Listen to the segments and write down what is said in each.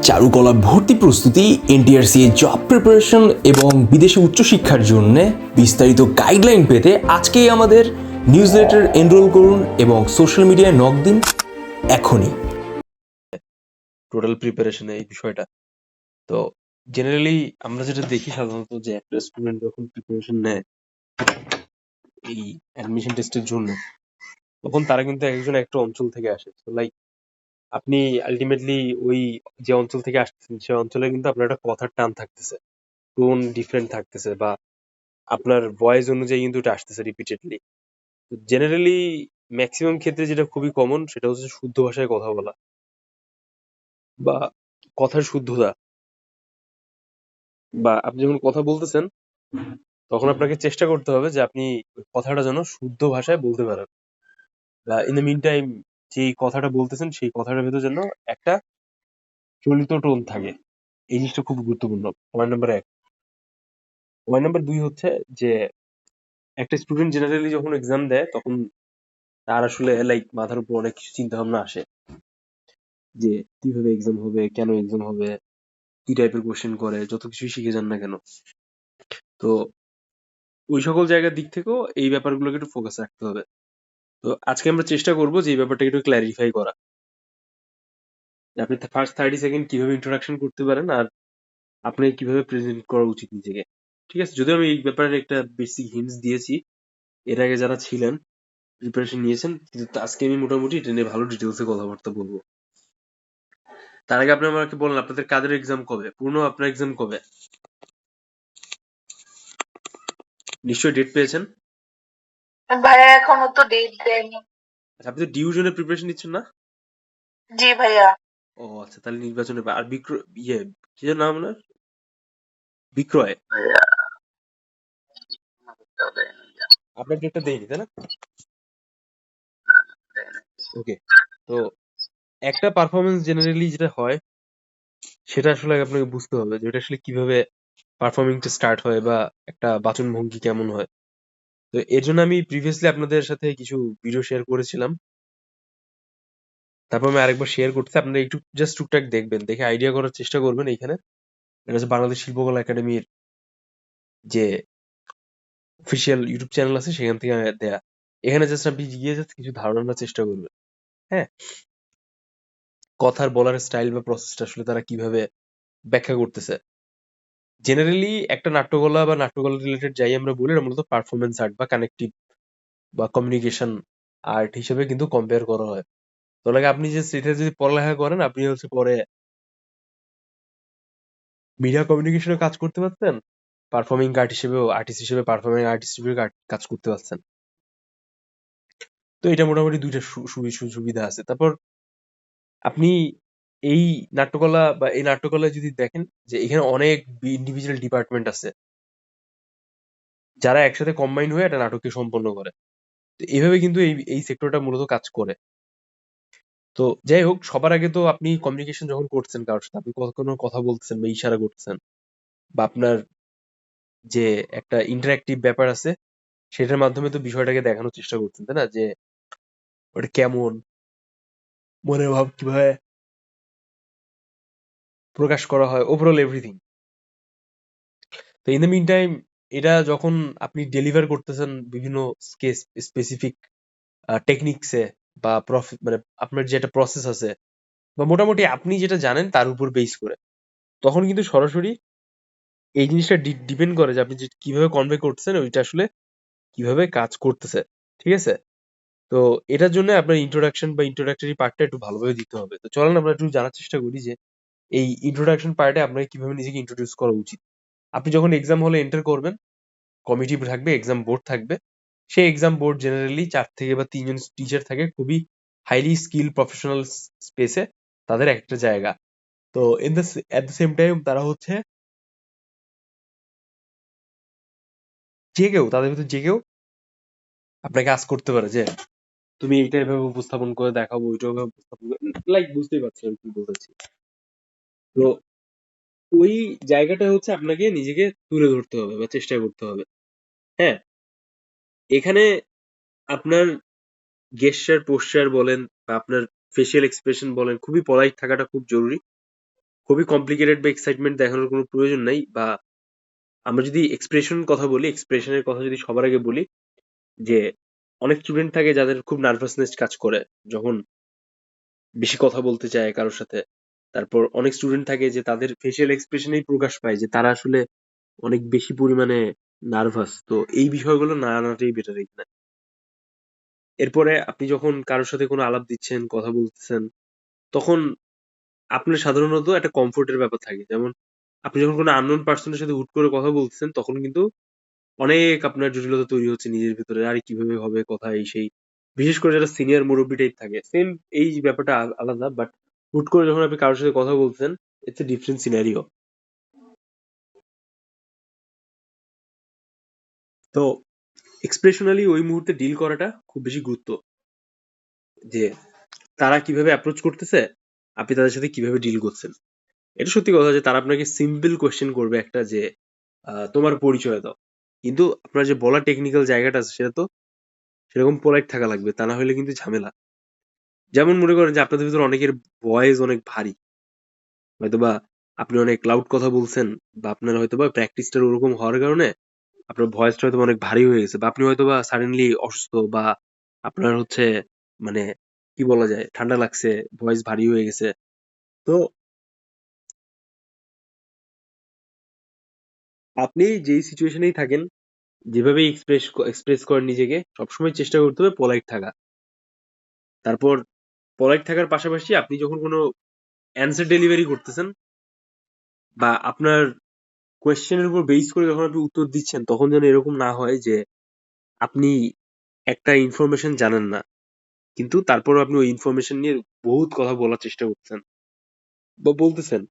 চারুকলা ভর্তি প্রস্তুতি, এনটিআরসি জব প্রিপারেশন এবং বিদেশে উচ্চশিক্ষার জন্য বিস্তারিত গাইডলাইন পেতে আজকেই আমাদের নিউজলেটার এনরোল করুন এবং সোশ্যাল মিডিয়ায় নক দিন এখনই। টোটাল প্রিপারেশনে এই বিষয়টা। তো জেনারেলি আমরা যেটা দেখি সাধারণত যে একটা স্টুডেন্ট যখন প্রিপারেশন নেয় এই অ্যাডমিশন টেস্টের জন্য, তখন তারা কিন্তু একজন একটা অঞ্চল থেকে আসে। তো লাইক আপনি আলটিমেটলি ওই যে অঞ্চল থেকে আসতেছেন সে অঞ্চলে কিন্তু আপনার একটা কথার টান থাকতেছে, টোন ডিফারেন্ট থাকতেছে, বা আপনার ভয়েস অনুযায়ী কিন্তু এটা আসতেছে রিপিটেডলি। তো জেনারেলি ম্যাক্সিমাম ক্ষেত্রে যেটা খুবই কমন সেটা হচ্ছে শুদ্ধ ভাষায় কথা বলা বা কথার শুদ্ধতা, বা আপনি যখন কথা বলতেছেন তখন আপনাকে চেষ্টা করতে হবে যে আপনি কথাটা যেন শুদ্ধ ভাষায় বলতে পারেন, বা ইন দ্য মিন টাইম যে কথাটা বলতেছেন সেই কথাটার ভেতর যেন একটা চলিত টোন থাকে। এই জিনিসটা খুব গুরুত্বপূর্ণ। Point number 1। পয়েন্ট নাম্বার 2 হচ্ছে যে একটা স্টুডেন্ট জেনারেলি যখন এক্সাম দেয় তখন তার আসলে লাইক মাথার উপর অনেক কিছু চিন্তা ভাবনা আসে যে কিভাবে এক্সাম হবে, কেন এক্সাম হবে, কি টাইপের কোশ্চেন করে, যত কিছুই শিখে যান না কেন। তো ওই সকল জায়গার দিক থেকেও এই ব্যাপারগুলোকে একটু ফোকাস রাখতে হবে। তো আজকে আমরা চেষ্টা করবো যে এই ব্যাপারটাকে একটু ক্ল্যারিফাই করা। আপনি ফার্স্ট 30 সেকেন্ড কিভাবে ইন্ট্রোডাকশন করতে পারেন আর আপনি কিভাবে প্রেজেন্ট করা উচিত নিজেকে। ঠিক আছে, যদিও আমি এই ব্যাপারে একটা বেসিক হিন্টস দিয়েছি এর আগে যারা ছিলেন প্রিপারেশন নিয়েছেন, কিন্তু আজকে আমি মোটামুটি এটা নিয়ে ভালো ডিটেলসে কথাবার্তা বলবো। তার আগে আপনি আমাকে বলেন আপনাদের কাদের এক্সাম কবে, আপনার এক্সাম কবে? নিশ্চয়ই ডেট পেয়েছেন। ভাইয়া এখনো তো ডেট দেয়নি। আচ্ছা, আপনি তো ডিভিশনের প্রিপারেশন নিচ্ছেন না? জি ভাইয়া। ও আচ্ছা, তাহলে নির্বাচনের আর কি যেন নাম আপনার? বিক্রয়। ভাইয়া আপনার ডেটটা দেয়নি তাই না? ওকে। তো একটা পারফরমেন্স জেনারেলি যেটা হয় সেটা আসলে আপনাকে বুঝতে হবে যে এটা আসলে কিভাবে পারফর্মিংটা স্টার্ট হয় বা একটা বাচনভঙ্গি কেমন হয়। তো এর জন্য আমি প্রিভিয়াসলি আপনাদের সাথে কিছু ভিডিও শেয়ার করেছিলাম, তারপর আমি আরেকবার শেয়ার করতেছি, আপনারা একটু জাস্ট টুকটাক দেখবেন, দেখে আইডিয়া করার চেষ্টা করবেন। এইখানে এটা হচ্ছে বাংলাদেশ শিল্পকলা একাডেমির যে অফিসিয়াল ইউটিউব চ্যানেল আছে সেখান থেকে দেয়া। এখানে জাস্ট আপনি গিয়ে জাস্ট কিছু ধারণা নেওয়ার চেষ্টা করবেন। হ্যাঁ, কথার বলার স্টাইল বা প্রসেসটা আসলে তারা কিভাবে ব্যাখ্যা করতেছে। জেনারেলি একটা নাট্যকলা বা নাট্যকলা রিলেটেড যাই আমরা বলি, এটা মূলত পারফরমেন্স আর্ট বা কানেকটিভ বা কমিউনিকেশন আর্ট হিসেবে কিন্তু কম্পেয়ার করা হয়। তো লাগে আপনি যে সেটা যদি পড়ালেখা করেন, আপনি হচ্ছে পরে মিডিয়া কমিউনিকেশনে কাজ করতে পারতেন, পারফর্মিং আর্ট হিসেবেও আর্টিস্ট হিসেবে পারফর্মিং আর্টিস্ট হিসেবে কাজ করতে পারছেন। তো এটা মোটামুটি দুইটা সুবিধা আছে। তারপর আপনি এই নাট্যকলা বা এই নাট্যকলায় যদি দেখেন যে এখানে অনেক ইন্ডিভিজুয়াল ডিপার্টমেন্ট আছে যারা একসাথে কম্বাইন হয়ে একটা নাটককে সম্পন্ন করে। তো এইভাবে কিন্তু এই সেক্টরটা মূলত কাজ করে। তো যাই হোক, সবার আগে তো আপনি কমিউনিকেশন যখন করছেন কারোর সাথে, আপনি কোনো কথা বলতেছেন বা ইশারা করতেছেন, বা আপনার যে একটা ইন্টারঅ্যাক্টিভ ব্যাপার আছে সেটার মাধ্যমে তো বিষয়টাকে দেখানোর চেষ্টা করছেন, তাই না? যে ওটা কেমন, মনের ভাব কিভাবে প্রকাশ করা হয়, ওভারঅল এভরিথিং। তো ইন দ্য মিন টাইম এটা যখন আপনি ডেলিভার করতেছেন বিভিন্ন স্পেসিফিক টেকনিক্সে বা মানে আপনার যে একটা প্রসেস আছে বা মোটামুটি আপনি যেটা জানেন তার উপর বেস করে, তখন কিন্তু সরাসরি এই জিনিসটা ডিপেন্ড করে যে আপনি যে কিভাবে কনভে করতেছেন ওইটা আসলে কিভাবে কাজ করতেছে। ঠিক আছে? তো এটার জন্য আপনার ইন্ট্রোডাকশন বা ইন্ট্রোডাক্টরি পার্টটা একটু ভালোভাবে দিতে হবে। তো চলেন আমরা একটু জানার চেষ্টা করি যে এই ইন্ট্রোডাকশন পার্টে আপনাকে কিভাবে নিজেকে ইন্ট্রোডিউস করা উচিত। আপনি যখন এক্সাম হলে এন্টার করবেন, কমিটি থাকবে, এক্সাম বোর্ড থাকবে। সেই এক্সাম বোর্ড জেনারেলি ৪ থেকে বা ৩ জন টিচার থাকে, খুবই হাইলি স্কিল প্রফেশনাল স্পেসে তাদের একটা জায়গা। তো এট দ্য সেম টাইম তারা হচ্ছে তাদের ভিতর যে কেউ আপনাকে আস্ক করতে পারে যে তুমি এইটা এভাবে উপস্থাপন করে দেখাবো, ওইটা এভাবে উপস্থাপন করে, লাইক বুঝতেই পারছেন আমি কি বলতেছি। তো ওই জায়গাটা হচ্ছে আপনাকে নিজেকে তুলে ধরতে হবে বা চেষ্টা করতে হবে। হ্যাঁ, এখানে আপনার গেস্টার পোস্টার বলেন বা আপনার ফেসিয়াল এক্সপ্রেশন বলেন, খুবই পলাইট থাকাটা খুব জরুরি। খুবই কমপ্লিকেটেড বা এক্সাইটমেন্ট দেখানোর কোনো প্রয়োজন নাই। বা আমরা যদি এক্সপ্রেশন কথা বলি, এক্সপ্রেশনের কথা যদি সবার আগে বলি, যে অনেক স্টুডেন্ট থাকে যাদের খুব নার্ভাসনেস কাজ করে যখন বেশি কথা বলতে চায় কারোর সাথে। তারপর অনেক স্টুডেন্ট থাকে যে তাদের ফেসিয়াল এক্সপ্রেশনেই প্রকাশ পায় যে তারা আসলে অনেক বেশি পরিমাণে নার্ভাস। তো এই বিষয়গুলো না আনাটাই বেটার এখানে। এরপরে আপনি যখন কারোর সাথে কোনো আলাপ দিচ্ছেন, কথা বলতেছেন, তখন আপনার সাধারণত একটা কমফোর্টের ব্যাপার থাকে। যেমন আপনি যখন কোনো আননোন পার্সনের সাথে হুট করে কথা বলতেছেন, তখন কিন্তু অনেক আপনার জটিলতা তৈরি হচ্ছে নিজের ভিতরে। আরে কিভাবে হবে কথা, এই সেই। বিশেষ করে যারা সিনিয়র মুরব্বি টাইপ থাকে, সেম এই ব্যাপারটা আলাদা। বাট হুট করে যখন আপনি কারোর সাথে কথা বলছেন, ইটস এ ডিফারেন্ট সিনারিও। তো এক্সপ্রেশনালি ওই মুহূর্তে ডিল করাটা খুব বেশি গুরুত্ব, যে তারা কিভাবে অ্যাপ্রোচ করতেছে, আপনি তাদের সাথে কিভাবে ডিল করছেন। এটা সত্যি কথা যে তারা আপনাকে সিম্পল কোয়েশ্চেন করবে একটা, যে তোমার পরিচয় দাও। কিন্তু আপনার যে বলার টেকনিক্যাল জায়গাটা আছে সেটা তো সেরকম পোলাইট থাকা লাগবে, তা না হলে কিন্তু ঝামেলা। যেমন মনে করেন যে আপনাদের ভিতর অনেকের ভয়েস অনেক ভারী, হয়তোবা আপনি অনেক লাউড কথা বলছেন, বা আপনার হয়তোবা প্র্যাকটিসটা ওরকম হওয়ার কারণে আপনার ভয়েসটা হয়তো অনেক ভারী হয়ে গেছে, বা আপনি হয়তোবা সাডেনলি অসুস্থ, বা আপনার হচ্ছে মানে কি বলা যায় ঠান্ডা লাগছে, ভয়েস ভারী হয়ে গেছে। তো আপনি যেই সিচুয়েশনেই থাকেন, যেভাবে এক্সপ্রেস করেন নিজেকে, সবসময় চেষ্টা করতে হবে পোলাইট থাকা। তারপর পোলাইট থাকার পাশাপাশি আপনি যখন কোনো অ্যান্সার ডেলিভারি করতেছেন, বা আপনার কোয়েশ্চেনের উপর বেস করে যখন আপনি উত্তর দিচ্ছেন, তখন যেন এরকম না হয় যে আপনি একটা ইনফরমেশন জানেন না, কিন্তু তারপরও আপনি ওই ইনফরমেশন নিয়ে বহুত কথা বলার চেষ্টা করছেন বা বলতেছেন।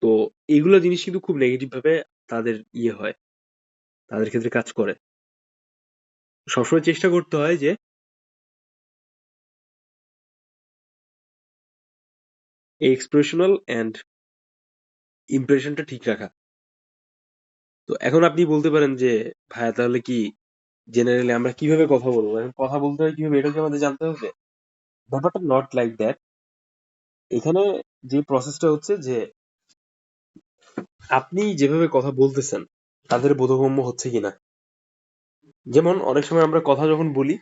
তো এইগুলো জিনিস কিন্তু খুব নেগেটিভ ভাবে তাদের হয়, তাদের ক্ষেত্রে কাজ করে। সবসময় চেষ্টা করতে হয় যে এই এক্সপ্রেশনাল অ্যান্ড ইমপ্রেশনটা ঠিক রাখা। তো এখন আপনি বলতে পারেন যে ভাইয়া তাহলে কি জেনারেলি আমরা কিভাবে কথা বলবো, এখন কথা বলতে হয় কিভাবে, এটা কি আমাদের জানতে হবে? ব্যাপারটা নট লাইক দ্যাট। এখানে যে প্রসেসটা হচ্ছে যে আপনি যেভাবে কথা বলতেছেন তাদের বোধগম্য হচ্ছে কিনা। যেমন অনেক সময় আমরা কথা যখন বলি,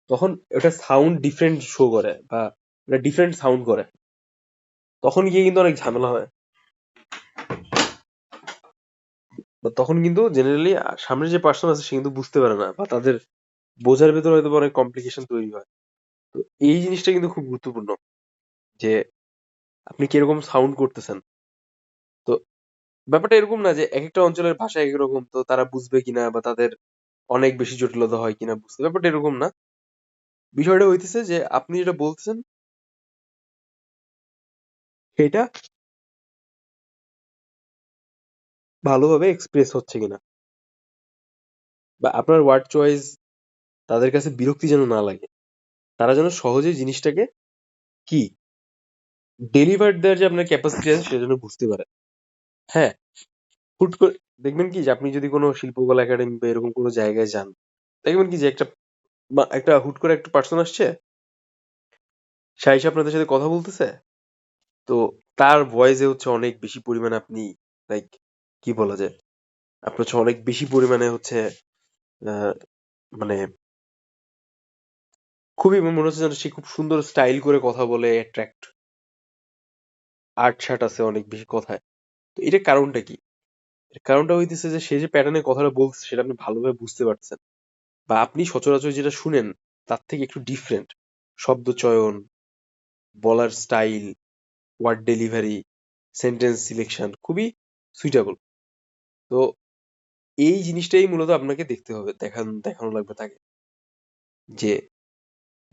তখন ওটা সাউন্ড ডিফারেন্ট শো করে, বা এটা ডিফারেন্ট সাউন্ড করে, তখন গিয়ে কিন্তু অনেক ঝামেলা হয়। বা তখন কিন্তু জেনারেলি সামনে যে পার্সন আছে সে কিন্তু বুঝতে পারে না, বা তাদের বোঝার ভেতরে হয়তো অনেক কমপ্লিকেশন তৈরি হয়। তো এই জিনিসটা কিন্তু খুব গুরুত্বপূর্ণ, যে আপনি কিরকম সাউন্ড করতেছেন। তো ব্যাপারটা এরকম না যে একেকটা অঞ্চলের ভাষা এক রকম, তো তারা বুঝবে কিনা বা তাদের অনেক বেশি জটিলতা হয় কিনা বুঝতে, ব্যাপারটা এরকম না। বিষয়টা হইতেছে যে আপনি যেটা বলছেন সেটা ভালোভাবে এক্সপ্রেস হচ্ছে কিনা, বা আপনার ওয়ার্ড চয়েস তাদের কাছে বিরক্তি যেন না লাগে, তারা যেন সহজে জিনিসটাকে কি ডেলিভার দেওয়ার যে আপনার ক্যাপাসিটি আছে সেটা যেন বুঝতে পারে। হ্যাঁ, হুট করে দেখবেন কি যে আপনি যদি কোনো শিল্পকলা একাডেমি বা এরকম কোনো জায়গায় যান, দেখবেন কি যে একটা হুট করে একটা পার্সন আসছে, সে এসে আপনাদের সাথে কথা বলতেছে। তো তার ভয়েসে হচ্ছে অনেক বেশি পরিমাণে আপনি লাইক কি বলা যায়, আপনার হচ্ছে অনেক বেশি পরিমাণে হচ্ছে আহ, মানে খুবই মনে হচ্ছে যেন সে খুব সুন্দর স্টাইল করে কথা বলে, অ্যাট্রাক্ট আর্ট শার্ট আছে অনেক বেশি কথায়। তো এটার কারণটা কি? এর কারণটা হইতেছে যে সে যে প্যাটার্নে কথাটা বলছে সেটা আপনি ভালোভাবে বুঝতে পারছেন, বা আপনি সচরাচর যেটা শুনেন তার থেকে একটু ডিফারেন্ট। শব্দ চয়ন, বলার style, word delivery, sentence selection খুবই সুইটেবল। তো এই জিনিসটাই মূলত আপনাকে দেখতে হবে, দেখানো লাগবে তাকে, যে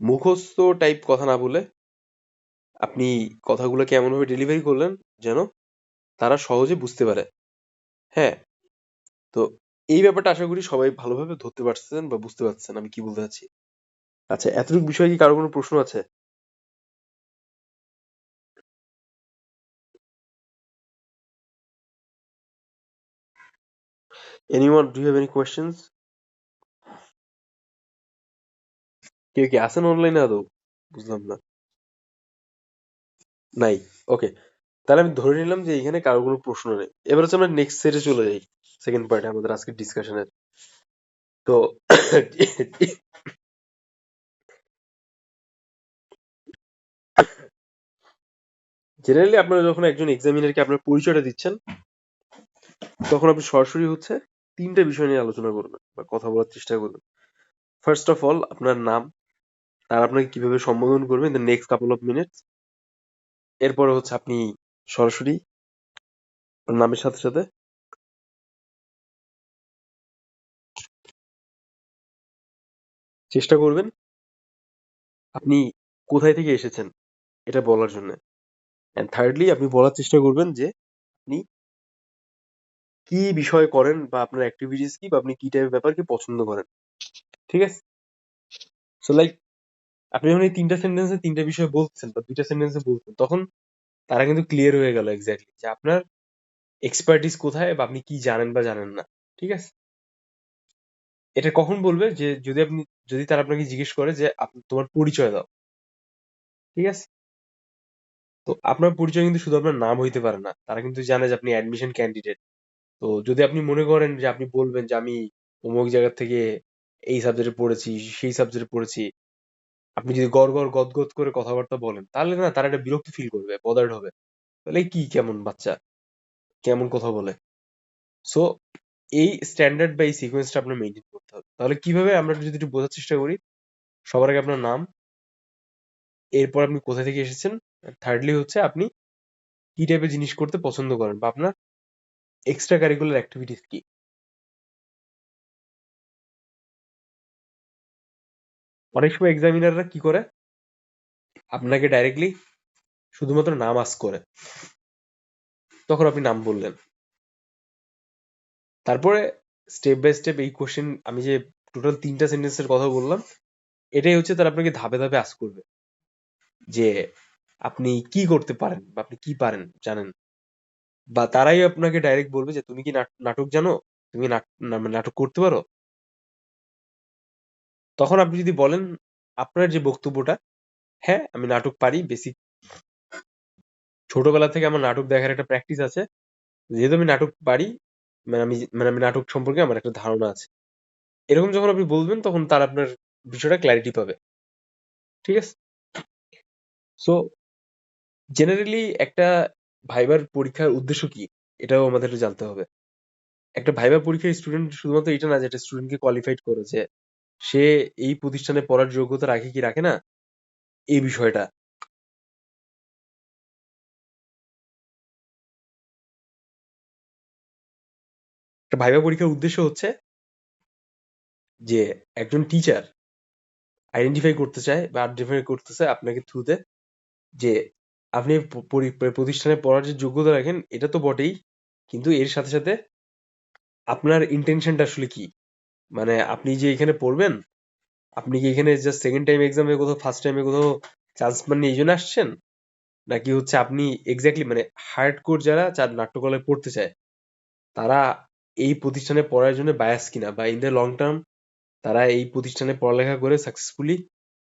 মুখস্থ টাইপ কথা না বলে আপনি কথাগুলোকে এমনভাবে ডেলিভারি করলেন যেন তারা সহজে বুঝতে পারে। হ্যাঁ, তো এই ব্যাপারটা আশা করি সবাই ভালোভাবে ধরতে পারছেন বা বুঝতে পারছেন আমি কি বলতে চাচ্ছি। আচ্ছা, এতটুকু বিষয়ে কি কারো কোনো প্রশ্ন আছে? Anyone, do you have any questions? কেউ কি আছেন অনলাইনে আদৌ? বুঝলাম না। নাই। ওকে, তাহলে আমি ধরে নিলাম যে এখানে কারো কোনো প্রশ্ন নেই। এবার হচ্ছে আমরা নেক্সট সেটে চলে যাই, সেকেন্ড পার্টে আমাদের আজকের ডিসকাশনের। তো জেনারেলি আপনারা যখন একজন এক্সামিনারকে আপনার পরিচয়টা দিচ্ছেন, তখন আপনি সরাসরি হচ্ছে তিনটা বিষয় নিয়ে আলোচনা করবেন বা কথা বলার চেষ্টা করবেন। ফার্স্ট অফ অল আপনার নাম, আর আপনাকে কিভাবে সম্বোধন করবেন the next couple of minutes. এরপরে হচ্ছে আপনি সরাসরি আপনার নামের সাথে সাথে চেষ্টা করবেন আপনি কোথায় থেকে এসেছেন এটা বলার জন্য। অ্যান্ড থার্ডলি আপনি বলার চেষ্টা করবেন যে আপনি কি বিষয় করেন বা আপনার অ্যাক্টিভিটিস কি বা আপনি কি টাইপের ব্যাপারকে পছন্দ করেন। ঠিক আছে? সো লাইক আপনি যখন এই তিনটা সেন্টেন্সে তিনটা বিষয় বলছেন বা দুইটা সেন্টেন্সে বলছেন, তখন তারা কিন্তু ক্লিয়ার হয়ে গেল এক্স্যাক্টলি যে আপনার এক্সপার্টিস কোথায় বা আপনি কি জানেন বা জানেন না। ঠিক আছে? এটা কখন বলবে যে যদি তারা আপনাকে জিজ্ঞেস করে যে তোমার পরিচয় দাও। ঠিক আছে? তো আপনার পরিচয় কিন্তু শুধু আপনার নাম হইতে পারে না, তারা কিন্তু জানে যে আপনি অ্যাডমিশন ক্যান্ডিডেট। তো যদি আপনি মনে করেন যে আপনি বলবেন যে আমি অমুক জায়গা থেকে এই সাবজেক্টে পড়েছি, সেই সাবজেক্টে পড়েছি, আপনি যদি গড় গদগদ করে কথাবার্তা বলেন, তাহলে না তারা একটা বিরক্তি ফিল করবে, বদার্ড হবে। তাহলে কি কেমন বাচ্চা, কেমন কথা বলে। সো এই স্ট্যান্ডার্ড বা এই সিকোয়েন্সটা আপনার মেনটেন করতে হবে। তাহলে কিভাবে আমরা যদি একটু বোঝার চেষ্টা করি, সবার আগে আপনার নাম, এরপর আপনি কোথা থেকে এসেছেন, থার্ডলি হচ্ছে আপনি কি টাইপের জিনিস করতে পছন্দ করেন বা আপনার এক্সট্রা কারিকুলার অ্যাক্টিভিটিস কি। অনেক সময় এক্সামিনাররা কি করে, আপনাকে ডাইরেক্টলি শুধুমাত্র নাম আস্ক করে, তখন আপনি নাম বললেন। তারপরে স্টেপ বাই স্টেপ এই কোশ্চেন আমি যে টোটাল তিনটা সেন্টেন্সের কথা বললাম, এটাই হচ্ছে তারা আপনাকে ধাপে ধাপে আস্ক করবে যে আপনি কি করতে পারেন বা আপনি কি পারেন জানেন, বা তারাই আপনাকে ডাইরেক্ট বলবে যে তুমি কি নাটক জানো, তুমি নাটক করতে পারো। তখন আপনি যদি বলেন আপনার যে বক্তব্যটা, হ্যাঁ আমি নাটক পারি, বেসিক ছোটবেলা থেকে আমার নাটক দেখার একটা প্র্যাকটিস আছে, যেহেতু আমি নাটক পারি, আমি নাটক সম্পর্কে আমার একটা ধারণা আছে, এরকম যখন আপনি বলবেন তখন তার আপনার বিষয়টা ক্ল্যারিটি পাবে। ঠিক আছে? সো জেনারেলি একটা ভাইবার পরীক্ষার উদ্দেশ্য কি, এটাও আমাদের একটু জানতে হবে। একটা ভাইবা পরীক্ষার স্টুডেন্ট শুধুমাত্র এটা না যে একটা স্টুডেন্টকে কোয়ালিফাইড করেছে, সে এই প্রতিষ্ঠানে পড়ার যোগ্যতা রাখে কি রাখে না, এই বিষয়টা। একটা ভাইবা পরীক্ষার উদ্দেশ্য হচ্ছে যে একজন টিচার আইডেন্টিফাই করতে চায় বা আইডেন্টিফাই করতেছে আপনাকে থ্রুতে যে আপনি প্রতিষ্ঠানে পড়ার যে যোগ্যতা রাখেন এটা তো বটেই, কিন্তু এর সাথে সাথে আপনার ইন্টেনশনটা আসলে কি। মানে আপনি যে এখানে পড়বেন, আপনি কি এখানে জাস্ট সেকেন্ড টাইম এক্সামে কোথাও ফার্স্ট টাইমে কোথাও চান্স পাননি এই জন্য আসছেন, নাকি হচ্ছে আপনি এক্স্যাক্টলি মানে হার্ড কোর যারা নাট্যকলায় পড়তে চায়, তারা এই প্রতিষ্ঠানে পড়ার জন্য বায়াস কিনা বা ইন দ্য লং টার্ম তারা এই প্রতিষ্ঠানে পড়ালেখা করে সাকসেসফুলি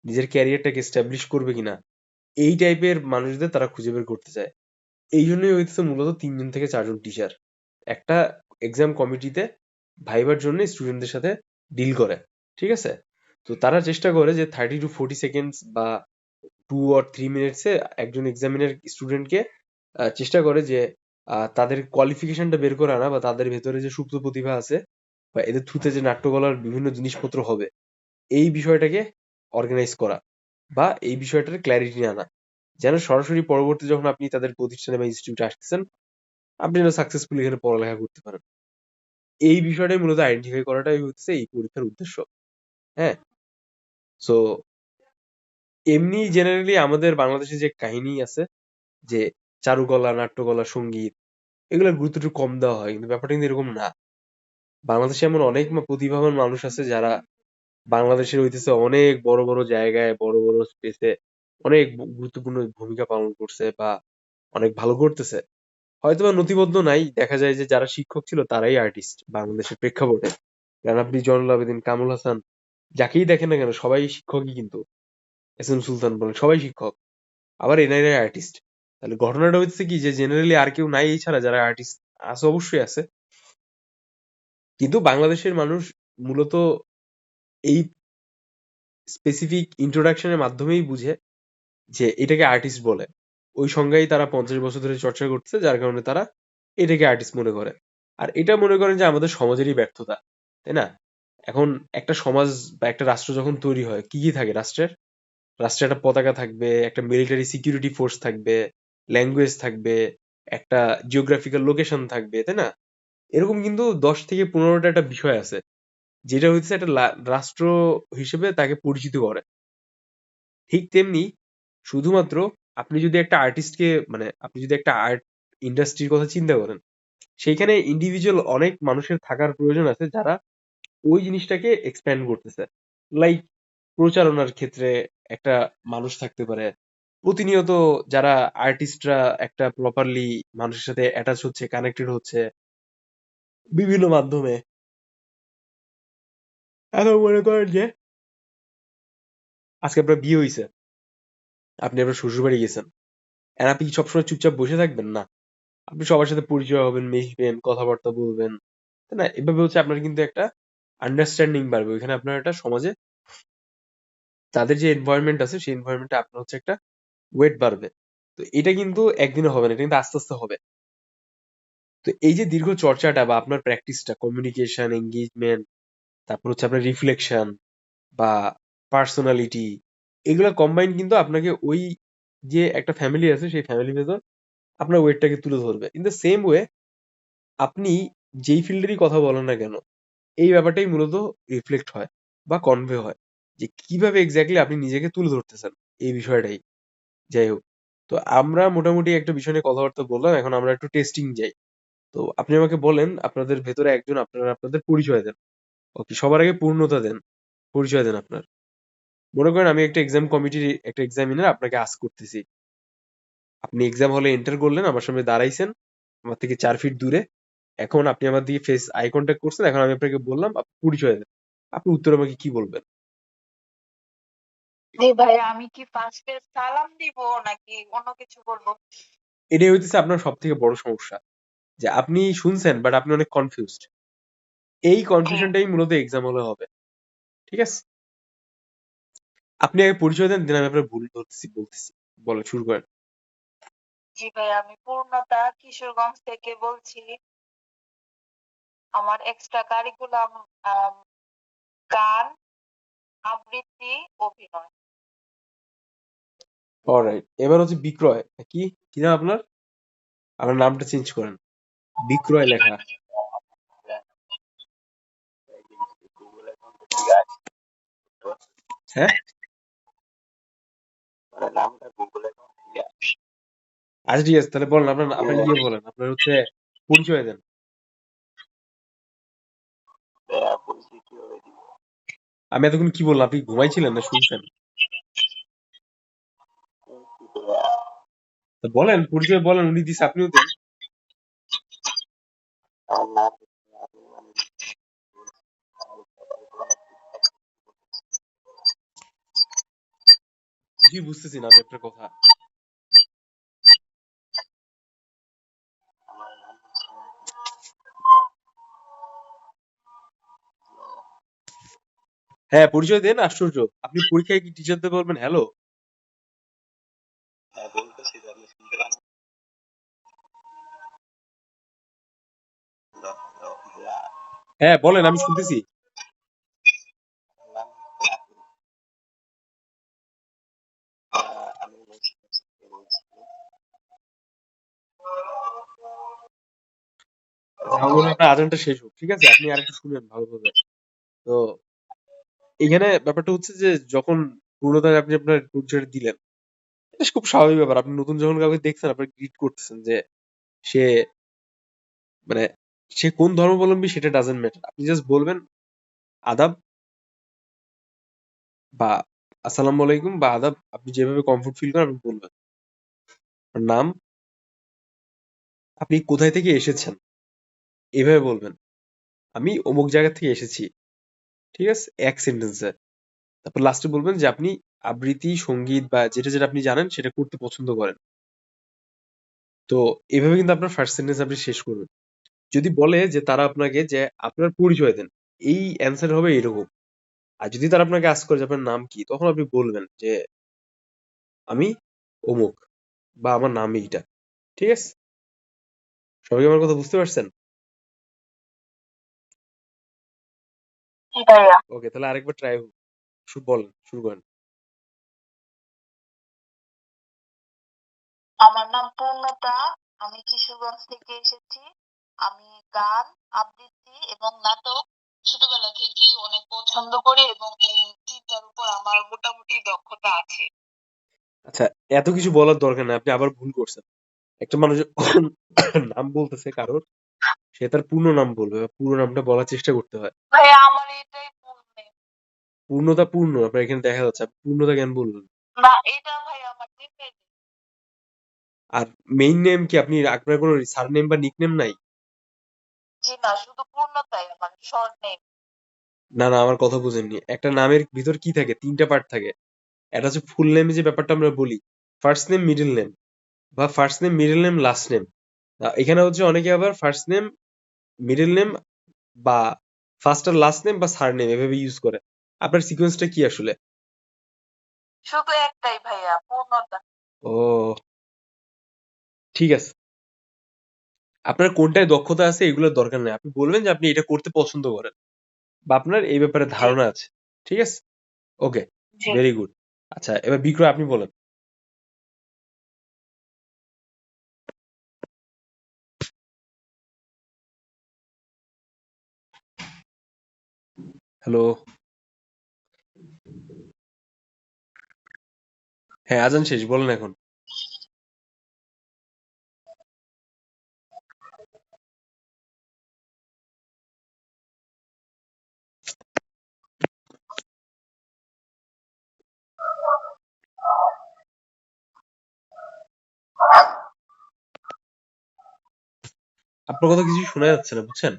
নিজের ক্যারিয়ারটাকে এস্টাবলিশ করবে কিনা, এই টাইপের মানুষদের তারা খুঁজে বের করতে চায়। এই জন্যই হইতেছে মূলত ৩ জন থেকে ৪ জন টিচার একটা এক্সাম কমিটিতে ভাইবার জন্য স্টুডেন্টদের সাথে ডিল করে। ঠিক আছে? তো তারা চেষ্টা করে যে 30 to 40 সেকেন্ডস বা 2 or 3 মিনিটসে একজন এক্সামিনার স্টুডেন্টকে চেষ্টা করে যে তাদের কোয়ালিফিকেশনটা বের করে আনা বা তাদের ভেতরে যে সুপ্ত প্রতিভা আছে বা এদের থ্রুতে যে নাট্যকলার বিভিন্ন জিনিসপত্র হবে, এই বিষয়টাকে অর্গানাইজ করা বা এই বিষয়টার ক্ল্যারিটি আনা, যেন সরাসরি পরবর্তী যখন আপনি তাদের প্রতিষ্ঠানে বা ইনস্টিটিউটে আসতেছেন, আপনি যেন সাকসেসফুলি এখানে পড়ালেখা করতে পারেন। এই বিষয়টাই মূলত আইডেন্টিফাই করাটাই হচ্ছে এই পরীক্ষার উদ্দেশ্য। হ্যাঁ? সো এমনি জেনারেলি আমাদের বাংলাদেশে যে কাহিনী আছে যে চারুকলা, নাট্যকলা, সঙ্গীত, এগুলোর গুরুত্ব একটু কম দেওয়া হয়, কিন্তু ব্যাপারটা কিন্তু এরকম না। বাংলাদেশে এমন অনেক প্রতিভাবান মানুষ আছে যারা বাংলাদেশের হইতেছে অনেক বড় বড় জায়গায়, বড় বড় স্পেসে অনেক গুরুত্বপূর্ণ ভূমিকা পালন করছে বা অনেক ভালো করতেছে। হয়তোবা নথিবদ্ধ নাই, দেখা যায় যে যারা শিক্ষক ছিল তারাই আর্টিস্ট বাংলাদেশের প্রেক্ষাপটে। কারণ আপনি জয়নুল আবেদিন, কামরুল হাসান, যাকেই দেখেন না কেন সবাই শিক্ষকই কিন্তু। এস এম সুলতান বলেন, সবাই শিক্ষক। আবার এনআইরা আর্টিস্ট। তাহলে ঘটনাটা হচ্ছে কি যে জেনারেলি আর কেউ নাই এছাড়া যারা আর্টিস্ট আছে, অবশ্যই আছে, কিন্তু বাংলাদেশের মানুষ মূলত এই স্পেসিফিক ইন্ট্রোডাকশনের মাধ্যমেই বুঝে যে এটাকে আর্টিস্ট বলে। ওই সংজ্ঞাই তারা 50 বছর ধরে চর্চা করতেছে, যার কারণে তারা এটাকে আর্টিস্ট মনে করে। আর এটা মনে করেন যে আমাদের সমাজেরই ব্যর্থতা, তাই না? এখন একটা সমাজ বা একটা রাষ্ট্র যখন তৈরি হয়, কি কি থাকে রাষ্ট্রের? রাষ্ট্রে একটা পতাকা থাকবে, একটা মিলিটারি সিকিউরিটি ফোর্স থাকবে, ল্যাঙ্গুয়েজ থাকবে, একটা জিওগ্রাফিক্যাল লোকেশন থাকবে, তাই না? এরকম কিন্তু 10 থেকে 15টা একটা বিষয় আছে, যেটা হচ্ছে একটা রাষ্ট্র হিসেবে তাকে পরিচিত করে। ঠিক তেমনি শুধুমাত্র আপনি যদি একটা আর্টিস্টকে, মানে আপনি যদি একটা আর্ট ইন্ডাস্ট্রির কথা চিন্তা করেন, সেইখানে ইন্ডিভিজুয়াল অনেক মানুষের থাকার প্রয়োজন আছে যারা ওই জিনিসটাকে এক্সপ্যান্ড করতেছে। লাইক প্রচারণার ক্ষেত্রে একটা মানুষ থাকতে পারে, প্রতিনিয়ত যারা আর্টিস্টরা একটা প্রপারলি মানুষের সাথে অ্যাটাচ হচ্ছে, কানেক্টেড হচ্ছে বিভিন্ন মাধ্যমে। এখন মনে করেন যে আজকে আপনার বিয়ে হয়েছে, আপনি আপনার শ্বশুর বাড়ি গেছেন, আর আপনি কি সবসময় চুপচাপ বসে থাকবেন? না, আপনি সবার সাথে পরিচয় হবেন, মিশবেন, কথাবার্তা বলবেন, তাই না? এভাবে হচ্ছে আপনার কিন্তু একটা আন্ডারস্ট্যান্ডিং বাড়বে ওইখানে, আপনার একটা সমাজে তাদের যে এনভায়রনমেন্ট আছে সেই এনভায়রনমেন্টে আপনার হচ্ছে একটা ওয়েট বাড়বে। তো এটা কিন্তু একদিনে হবে না, এটা কিন্তু আস্তে আস্তে হবে। তো এই যে দীর্ঘ চর্চাটা বা আপনার প্র্যাকটিসটা, কমিউনিকেশন, এঙ্গেজমেন্ট, তারপর হচ্ছে আপনার রিফ্লেকশন বা পার্সোনালিটি, এগুলা কম্বাইন কিন্তু আপনাকে ওই যে একটা ফ্যামিলি আছে সেই ফ্যামিলির ভেতর আপনার ওয়েটটাকে তুলে ধরবে। ইন দ্য সেম ওয়ে আপনি যেই ফিল্ডেরই কথা বলেন না কেন, এই ব্যাপারটাই মূলত রিফ্লেক্ট হয় বা কনভে হয় যে কিভাবে এক্স্যাক্টলি আপনি নিজেকে তুলে ধরতেছেন, এই বিষয়টাই। যাই হোক, তো আমরা মোটামুটি একটা বিষয় নিয়ে কথাবার্তা বললাম, এখন আমরা একটু টেস্টিং যাই। তো আপনি আমাকে বলেন আপনাদের ভেতরে একজন, আপনারা আপনাদের পরিচয় দেন। ওকে, সবার আগে পূর্ণতা দেন, পরিচয় দেন আপনার। মনে করেন আমি একটা এক্সাম কমিটির একটা এক্সামিনার, আপনাকে আস্ক করতেছি। আপনি এক্সাম হলে এন্টার করলেন, আমার সামনে দাঁড়াইছেন, আমার থেকে 4 ফিট দূরে। এখন আপনি আমার দিকে ফেস আই কন্ট্যাক্ট করছেন, এখন আমি আপনাকে বললাম আপনি পরিচয় দেন। আপনি উত্তর আমাকে কি বলবেন? জি ভাইয়া, আমি কি ফার্স্টে সালাম দিব নাকি অন্য কিছু বলবো? এটাই হইতেছে আপনার সব থেকে বড় সমস্যা, যে আপনি শুনছেন বাট আপনি অনেক কনফিউজড। এই জি কনফিউশনটাই মূলত এক্সাম হলে হবে। ঠিক আছে, আপনি আগে পরিচয় দেন, দেন আমি আপনার ভুল ধরতেছি বলতেছি। বলেন, শুরু করেন। জি ভাইয়া, আমি পূর্ণতা কিশোরগঞ্জ থেকে বলছি। আমার এক্সট্রা কারিকুলাম গান, আবৃত্তি, অভিনয়। অলরাইট, এবার হচ্ছে বিক্রয়। কি কি নাম আপনার? আপনার নামটা চেঞ্জ করেন, বিক্রয় লেখা। হ্যাঁ, আচ্ছা ঠিক আছে, তাহলে বলেন আপনার আপনার ইয়ে বলেন, আপনার হচ্ছে পরিচয় দেন। আমি এতক্ষণ কি বললাম, আপনি ঘুমাইছিলেন না শুনছেন? তো বলেন, পরিচয় বলেন, উনি দিছে আপনিও দেন। কিছুই বুঝতেছি না আমি আপনার কথা। হ্যাঁ, পরিচয় দেন, আশ্চর্য। আপনি পরীক্ষায় কি টিচারদের বলবেন হ্যালো? হ্যাঁ বলেন, আমি শুনতেছি। আচ্ছা, আমার মনে হয় আপনার আজানটা শেষ হোক, ঠিক আছে? আপনি আর একটু শুনেন ভালোভাবে। তো এখানে ব্যাপারটা হচ্ছে যে যখন পূর্ণতায় আপনি আপনার পরিচয়টা দিলেন, এটা খুব স্বাভাবিক ব্যাপার। আপনি নতুন যখন কাউকে দেখছেন, আপনি গ্রিট করতেছেন যে সে, মানে সে কোন ধর্মাবলম্বী সেটা ডাজন্ট ম্যাটার। আপনি জাস্ট বলবেন আদাব বা আসসালামু আলাইকুম বা আদাব, আপনি যেভাবে কমফোর্ট ফিল করেন আপনি বলবেন। আপনার নাম, আপনি কোথায় থেকে এসেছেন, এভাবে বলবেন। আমি অমুক জায়গা থেকে এসেছি, ঠিক আছে? এক সেন্টেন্সে। তারপর লাস্টে বলবেন যে আপনি আবৃত্তি, সঙ্গীত বা যেটা যেটা আপনি জানেন সেটা করতে পছন্দ করেন। তো এভাবে কিন্তু আপনার ফার্স্ট সেন্টেন্স আপনি শেষ করবেন। যদি বলে যে তারা আপনাকে যে আপনার পরিচয় দেন, এই অ্যান্সার হবে এরকম। আর যদি তারা আপনাকে আস্ক করে যে আপনার নাম কি, তখন আপনি বলবেন যে আমি অমুক বা আমার নাম এইটা। ঠিক আছে? সবাই কি আমার কথা বুঝতে পারছেন? জি ভাইয়া। ওকে, তাহলে আরেকবার ট্রাই বলেন, শুরু করেন। আমার নাম পূর্ণতা। আমি কিশোরগঞ্জ থেকে এসেছি। আমি গান, আবৃত্তি এবং নাটক ছোটবেলা থেকেই অনেক পছন্দ করি এবং এই তিনটার উপর আমার মোটামুটি দক্ষতা আছে। আচ্ছা, এত কিছু বলার দরকার নেই, আপনি আবার ভুল করছেন। একটা মানুষ যখন নাম বলতেছে কারোর, সে তার পূর্ণ নাম বলবে বা পুরো নামটা বলার চেষ্টা করতে হয়। ভাইয়া আমার এটাই ফুল নেম। পূর্ণতা পূর্ণ আপনার এখানে দেখা যাচ্ছে, আপনি পূর্ণতা কেন বলবেন? না, এটা ভাইয়া আমার নিকনেম। আর মেইন নেম কি? আপনি আপনার কোনো সারনেম বা নিকনেম নাই? জি না, শুধু পূর্ণতাই আমার শর্ট নেম। না না, আমার কথা বুঝেননি। একটা নামের ভিতর কি থাকে? তিনটা পার্ট থাকে। একটা হচ্ছে ফুল নেম, যে ব্যাপারটা আমরা বলি ফার্স্ট নেম মিডল নেম, বা first name middle name last name. এখানে হচ্ছে অনেকে আবার ফার্স্ট নেম মিডল নেম বা ফার্স্ট আর লাস্ট নেম বা সার নেম এভাবে ইউজ করে। আপনার সিকোয়েন্সটা কি আসলে? শুধু একটাই ভাইয়া, পূর্ণতা। ও, ঠিক আছে। আপনার কোনটায় দক্ষতা আছে এগুলোর দরকার নেই, আপনি বলবেন যে আপনি এটা করতে পছন্দ করেন বা আপনার এই ব্যাপারে জি। ধারণা আছে। ঠিক আছে? ওকে, জি। Very good. আচ্ছা, এবার বিক্রয় আপনি বলেন। হ্যালো। হ্যাঁ, আজান শেষ, বলেন এখন। আপনার কথা কিছু শোনা যাচ্ছে না, বুঝছেন?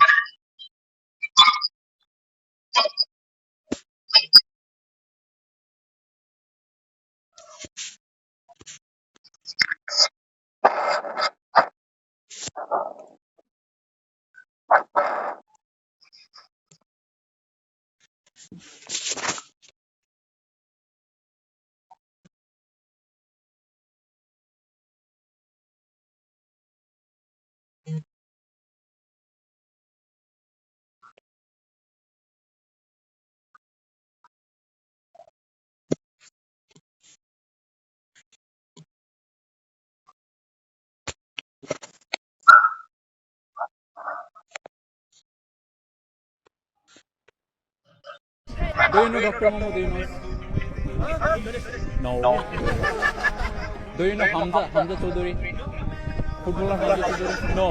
Do you know Dr. Mohammad Yunus? No. Do you know Hamza? Hamza Choudhury? Footballer Hamza Choudhury? No.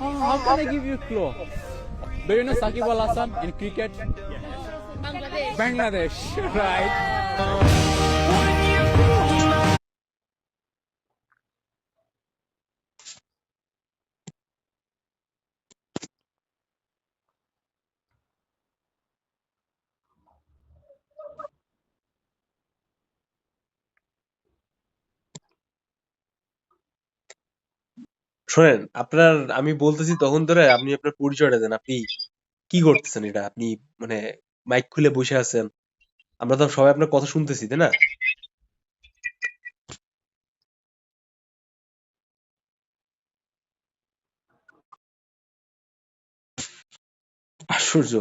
Oh, how can I give you a clue? Do you know Sakib Al Hasan in cricket? Bangladesh. Right. শোনেন, আপনার আমি বলতেছি তখন ধরে আপনি আপনার পরিচয়টা দেন। আপনি কি করতেছেন এটা? আপনি মানে মাইক খুলে বসে আছেন, আমরা তো সবাই আপনার কথা শুনতেছি, তাই না? আশ্চর্য।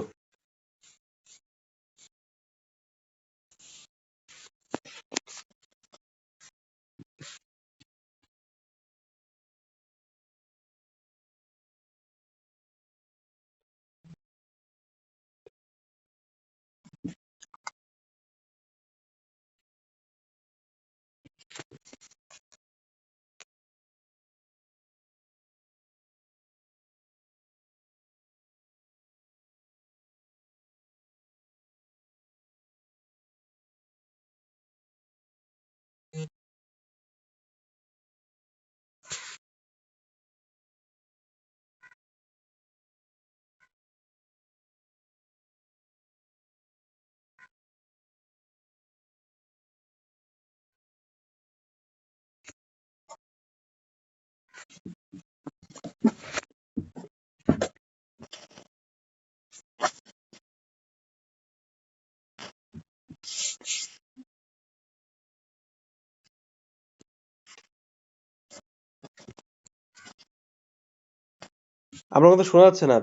আপনার কথা শোনা যাচ্ছে না।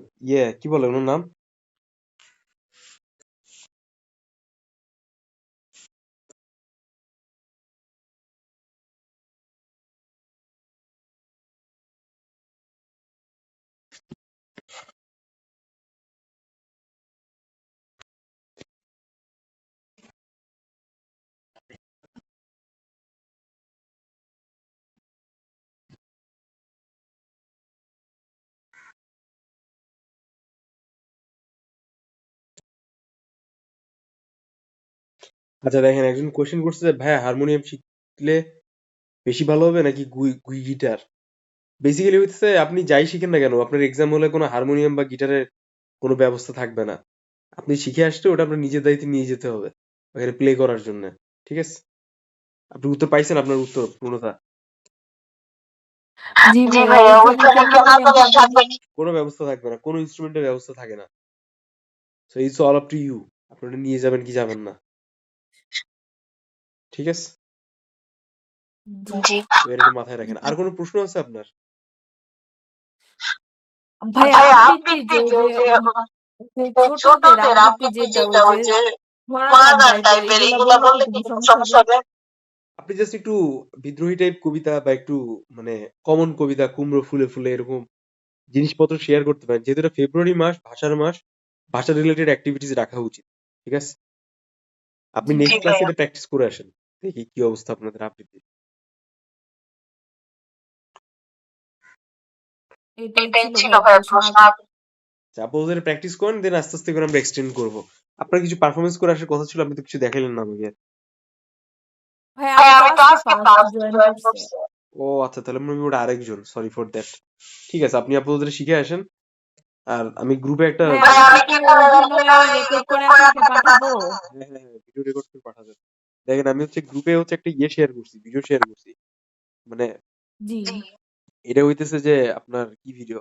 কি বলে ওনার নাম? আচ্ছা দেখেন, একজন কোশ্চেন করছে যে ভাইয়া হারমোনিয়াম শিখলে বেশি ভালো হবে নাকি গুই গুই গিটার? বেসিক্যালি হচ্ছে আপনি যাই শিখেন না কেন, আপনার এক্সাম হলে কোনো হারমোনিয়াম বা গিটারের কোনো ব্যবস্থা থাকবে না। আপনি শিখে আসলে ওটা আপনার নিজের দায়িত্বে নিয়ে যেতে হবে ওখানে প্লে করার জন্য। ঠিক আছে? আপনি উত্তর পাইছেন, আপনার উত্তর পূর্ণতা? জি জি ভাইয়া ভাইয়া, ওইখানে কি ওইখানে কি হারমোনিয়াম হারমোনিয়াম থাকবে? থাকবে? কোনো ব্যবস্থা থাকবে না, কোনো ইনস্ট্রুমেন্টের ব্যবস্থা থাকে না। So it's all up to you, আপনি ওটা নিয়ে যাবেন কি যাবেন না। ঠিক আছে? জি জি তো এটা একটু মাথায় রাখেন। আর কোনো প্রশ্ন আছে আপনার? ভাইয়া ভাইয়া, আবৃত্তি আবৃত্তি যে যে যে যে যে ছোটদের ছোটদের আবৃত্তি আবৃত্তি যেটা যেটা ওই ওই যে যে ঘোড়া গান মরাগান টাইপের টাইপের, এগুলা এগুলা বললে কি বললে কি কোনো কোনো সমস্যা সমস্যা হবে? হবে? আপনি জাস্ট একটু বিদ্রোহী টাইপ কবিতা বা একটু মানে কমন কবিতা, কুমড়ো ফুলে ফুলে এরকম জিনিসপত্র শেয়ার করতে পারেন। যেহেতু এটা ফেব্রুয়ারি মাস, ভাষার মাস, ভাষা রিলেটেড অ্যাক্টিভিটিস রাখা উচিত। ঠিক আছে? আপনি জি নেক্সট জি ভাইয়া। ক্লাসে ভাইয়া। এটা প্র্যাকটিস করে আসেন। দেখি কি অবস্থা আপনাদের আবৃত্তির। এটাই এটাই ছিল ছিল ভাইয়া ভাইয়া প্রশ্ন। প্রশ্ন। সাপোজ এটা প্র্যাকটিস করেন, দেন আস্তে আস্তে করে আমরা এক্সটেন্ড করবো। আপনার কিছু পারফরমেন্স করে আসার কথা ছিল, আপনি তো কিছু দেখাইলেন না আমাকে। ভাইয়া আমি ভাইয়া, তো আমি তো আজকে আজকে ফার্স্ট ফার্স্ট জয়েন জয়েন করছি। করছি। ও আচ্ছা, তাহলে মনে হয় ওটা আরেকজন। Sorry for that. ঠিক আছে, আপনি আপাতত শিখে আসেন। আর আমি গ্রুপে একটা ভাইয়া ভাইয়া, আমি কি আমি কি কোনো কোনো অভিনয় অভিনয় রেকর্ড রেকর্ড করে করে আপনাকে আপনাকে পাঠাবো? পাঠাবো? ভিডিও রেকর্ড করে পাঠাবেন। দেখেন, আমি হচ্ছে গ্রুপে হচ্ছে একটা শেয়ার করছি, ভিডিও শেয়ার করছি। মানে জি জি এটা হইতেছে যে আপনার কি ভিডিও,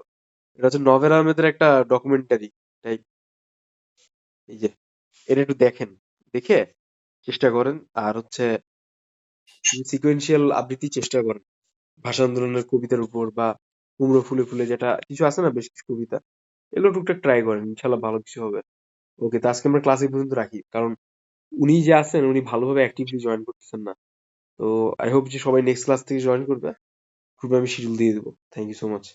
এটা হচ্ছে নভেল আহমেদের একটা ডকুমেন্টারি টাইপ। এই যে এটা একটু দেখেন, দেখে চেষ্টা করেন। আর হচ্ছে সিকোয়েন্সিয়াল আবৃত্তি চেষ্টা করেন ভাষা আন্দোলনের কবিতার উপর, বা কুমড়ো ফুলে ফুলে যেটা কিছু আছে না, বেশ কিছু কবিতা, এগুলো টুকটাক ট্রাই করেন, ইনশাল্লাহ ভালো কিছু হবে। ওকে, তো আজকে আমরা ক্লাস এই পর্যন্ত রাখি, কারণ উনি যে আছেন উনি ভালোভাবে অ্যাক্টিভলি জয়েন করতেছেন না। তো আই হোপ যে সবাই নেক্সট ক্লাস থেকে জয়েন করবে। গ্রুপে আমি শিডিউল দিয়ে দেবো। Thank you so much.